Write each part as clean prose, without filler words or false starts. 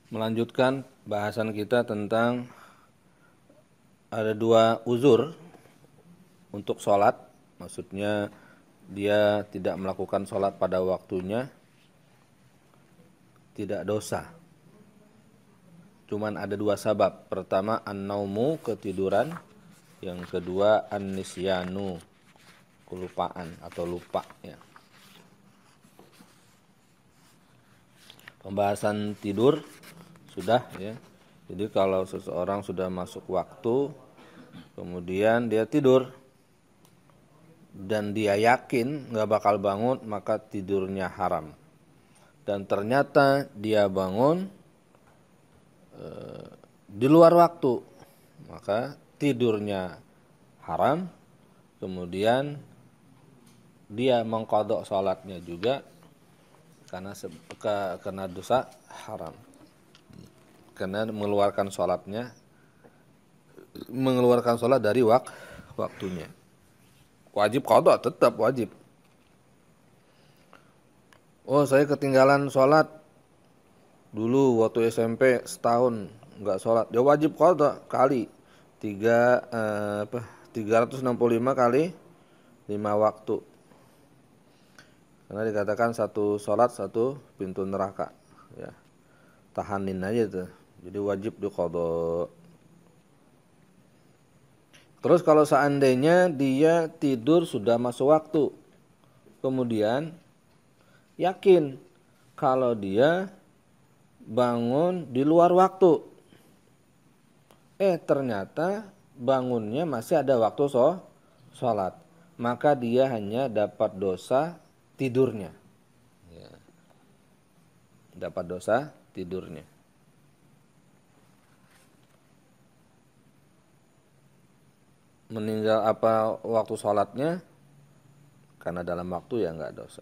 Melanjutkan bahasan kita tentang ada dua uzur untuk sholat. Maksudnya dia tidak melakukan sholat pada waktunya, tidak dosa. Cuman ada dua sabab. Pertama an-naumu, ketiduran. Yang kedua an-nisyanu, kelupaan atau lupa ya. Pembahasan tidur sudah ya. Jadi kalau seseorang sudah masuk waktu kemudian dia tidur dan dia yakin nggak bakal bangun, maka tidurnya haram. Dan ternyata dia bangun di luar waktu, maka tidurnya haram. Kemudian dia mengqadha salatnya juga karena dosa haram. Karena mengeluarkan salat dari waktunya. Wajib qadha, tetap wajib. Oh, saya ketinggalan sholat dulu waktu SMP setahun nggak sholat. Ya wajib qadha kali 365 kali 5 waktu. Karena dikatakan satu sholat satu pintu neraka. Ya, tahanin aja tuh. Jadi wajib diqadha. Terus kalau seandainya dia tidur sudah masuk waktu, kemudian yakin kalau dia bangun di luar waktu, ternyata bangunnya masih ada waktu sholat, maka dia hanya dapat dosa tidurnya. Ya. Dapat dosa tidurnya. Meninggal apa waktu sholatnya, karena dalam waktu ya nggak dosa.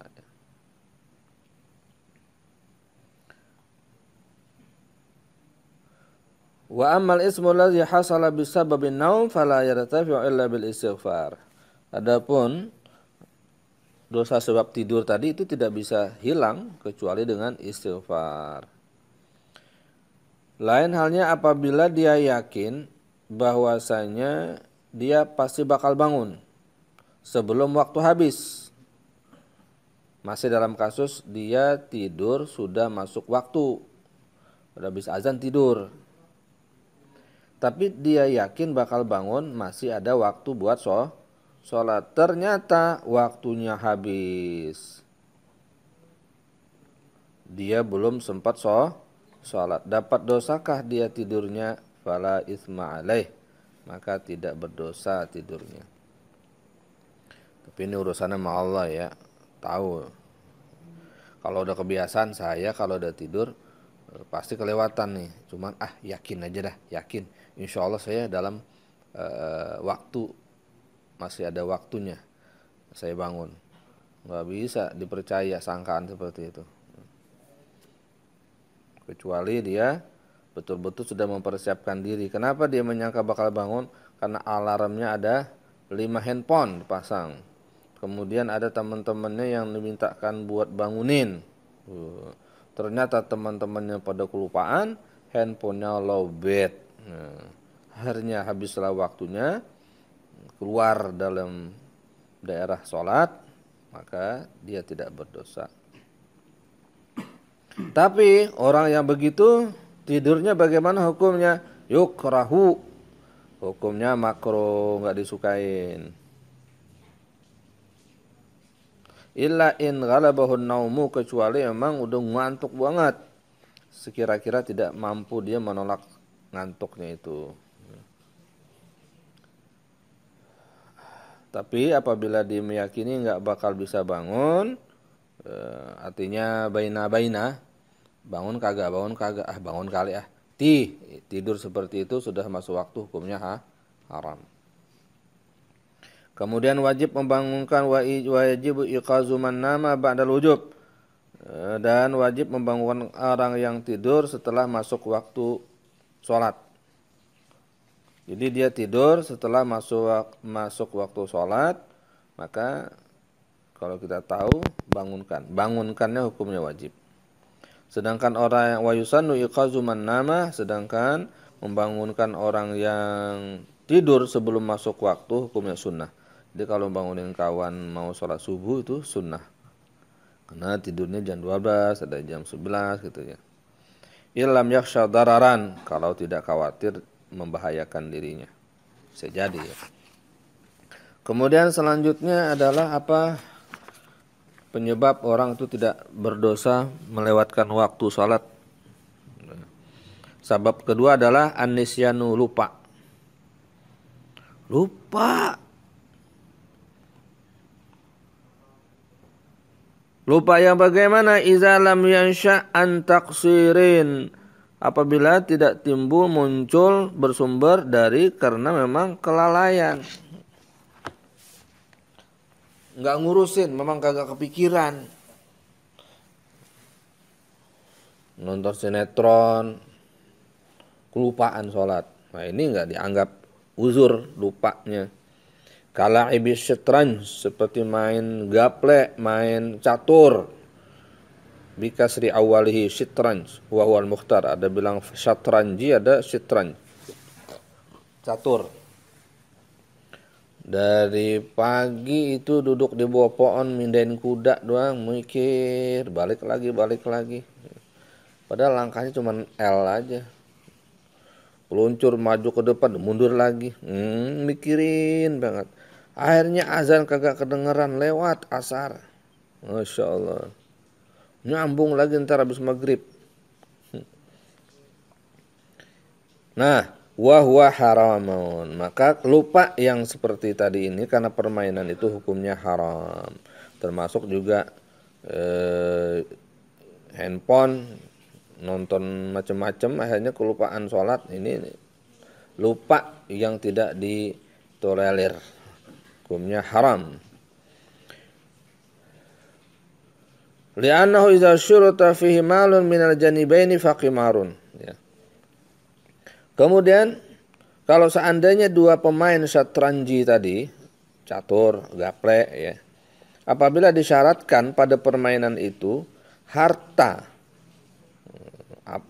Wa ammal ismu alladhi hasala bisababin naum fala yartafi'u illa bil istighfar. Adapun dosa sebab tidur tadi itu tidak bisa hilang kecuali dengan istighfar. Lain halnya apabila dia yakin bahwasanya dia pasti bakal bangun sebelum waktu habis. Masih dalam kasus dia tidur sudah masuk waktu, udah habis azan tidur. Tapi dia yakin bakal bangun masih ada waktu buat sholat. Ternyata waktunya habis. Dia belum sempat sholat. Dapat dosakah dia tidurnya? Fala itsma alaih. Maka tidak berdosa tidurnya. Tapi ini urusannya sama Allah ya. Tahu. Kalau udah kebiasaan saya kalau udah tidur pasti kelewatan nih. Cuman yakin aja dah, yakin. Insya Allah saya dalam waktu, masih ada waktunya saya bangun. Nggak bisa dipercaya sangkaan seperti itu. Kecuali dia betul-betul sudah mempersiapkan diri. Kenapa dia menyangka bakal bangun? Karena alarmnya ada 5 handphone dipasang. Kemudian ada teman-temannya yang dimintakan buat bangunin. Ternyata teman-temannya pada kelupaan, handphonenya lowbat. Akhirnya habislah waktunya, keluar dalam daerah sholat, maka dia tidak berdosa. Tapi orang yang begitu tidurnya bagaimana hukumnya? Yukrahu. Hukumnya makruh, nggak disukain. Illa in ghalabahun naumu, kecuali memang udah ngantuk banget. Sekira-kira tidak mampu dia menolak ngantuknya itu. Tapi apabila dia meyakini nggak bakal bisa bangun, artinya baina-baina, bangun kagak, bangun kali tidur seperti itu sudah masuk waktu, hukumnya haram. Kemudian wajib membangunkan wajib iqazu man nama ba'dal wujub, dan wajib membangunkan orang yang tidur setelah masuk waktu sholat. Jadi dia tidur setelah masuk waktu sholat, maka kalau kita tahu bangunkannya hukumnya wajib. Sedangkan orang yang wayusannu iqazu man nama, sedangkan membangunkan orang yang tidur sebelum masuk waktu hukumnya sunnah. Jadi kalau bangunin kawan mau sholat subuh itu sunnah. Karena tidurnya jam 12, ada jam 11 gitu ya. Illam yakhsha dararan, kalau tidak khawatir membahayakan dirinya. Bisa jadi ya. Kemudian selanjutnya adalah apa? Penyebab orang itu tidak berdosa melewatkan waktu salat. Sebab kedua adalah an-nisyanu, lupa. Lupa. Lupa yang bagaimana? Iza lam yansha an taqsirin. Apabila tidak timbul muncul bersumber dari karena memang kelalaian. Enggak ngurusin, memang kagak kepikiran. Nonton sinetron, kelupaan sholat. Nah ini enggak dianggap uzur lupanya. Kala ibis syatranj, seperti main gaple, main catur. Bikasri awalihi syatranj, wa huwal mukhtar. Ada bilang syatranji, ada syatranj. Catur. Dari pagi itu duduk di bawah pohon mindahin kuda doang, mikir, balik lagi. Padahal langkahnya cuma L aja. Peluncur maju ke depan, mundur lagi. Mikirin banget. Akhirnya azan kagak kedengeran, lewat asar. Masya Allah. Nyambung lagi ntar habis maghrib. Nah, wahwa haramun. Maka lupa yang seperti tadi ini karena permainan itu hukumnya haram. Termasuk juga handphone, nonton macam-macam, akhirnya kelupaan sholat. Ini lupa yang tidak ditolerir. Hukumnya haram. Li'annahu idza syurita fihi malun minal janibaini faqimarun. Ya. Kemudian kalau seandainya dua pemain syatranji tadi, catur, gaple ya. Apabila disyaratkan pada permainan itu harta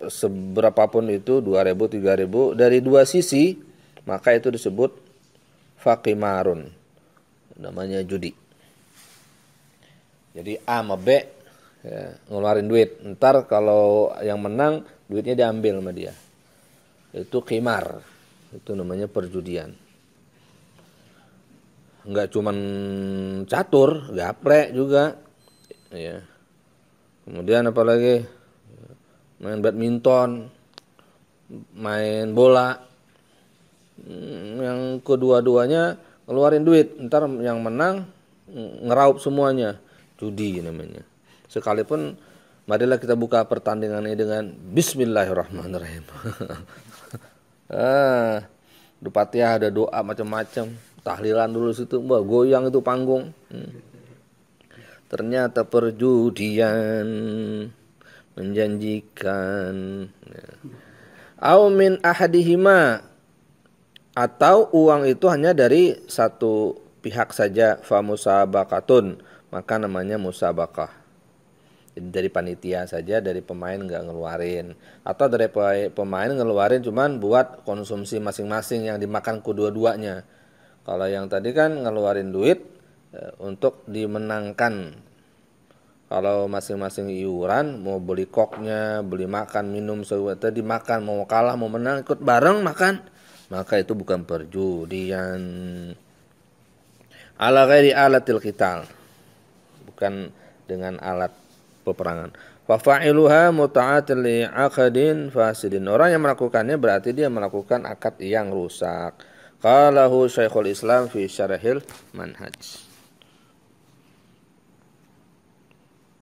seberapapun itu 2.000, 3.000 dari dua sisi, maka itu disebut faqimarun. Namanya judi. Jadi A sama B ya, ngeluarin duit. Ntar kalau yang menang duitnya diambil sama dia. Itu qimar. Itu namanya perjudian. Enggak cuman catur, gaple juga. Ya. Kemudian apalagi main badminton, main bola. Yang kedua-duanya ngeluarin duit, ntar yang menang ngeraup semuanya, judi namanya. Sekalipun marilah kita buka pertandingan ini dengan Bismillahirrahmanirrahim. Di Fatihah ada doa macam-macam, tahlilan dulu situ, goyang itu panggung. Ternyata perjudian menjanjikan. Au min ahadihima, atau uang itu hanya dari satu pihak saja, fa musabaqatun, maka namanya musabaqah. Jadi dari panitia saja, dari pemain enggak ngeluarin, atau dari pemain ngeluarin cuman buat konsumsi masing-masing yang dimakan kedua-duanya. Kalau yang tadi kan ngeluarin duit untuk dimenangkan. Kalau masing-masing iuran, mau beli koknya, beli makan, minum, tadi makan, mau kalah, mau menang, ikut bareng makan, maka itu bukan perjudian. Ala ghairi alatil qital, bukan dengan alat peperangan. Fa fa'iluha muta'atil li 'aqdin fasidin. Orang yang melakukannya berarti dia melakukan akad yang rusak. Qalahu Syekhul Islam fi Syarahil Manhaj.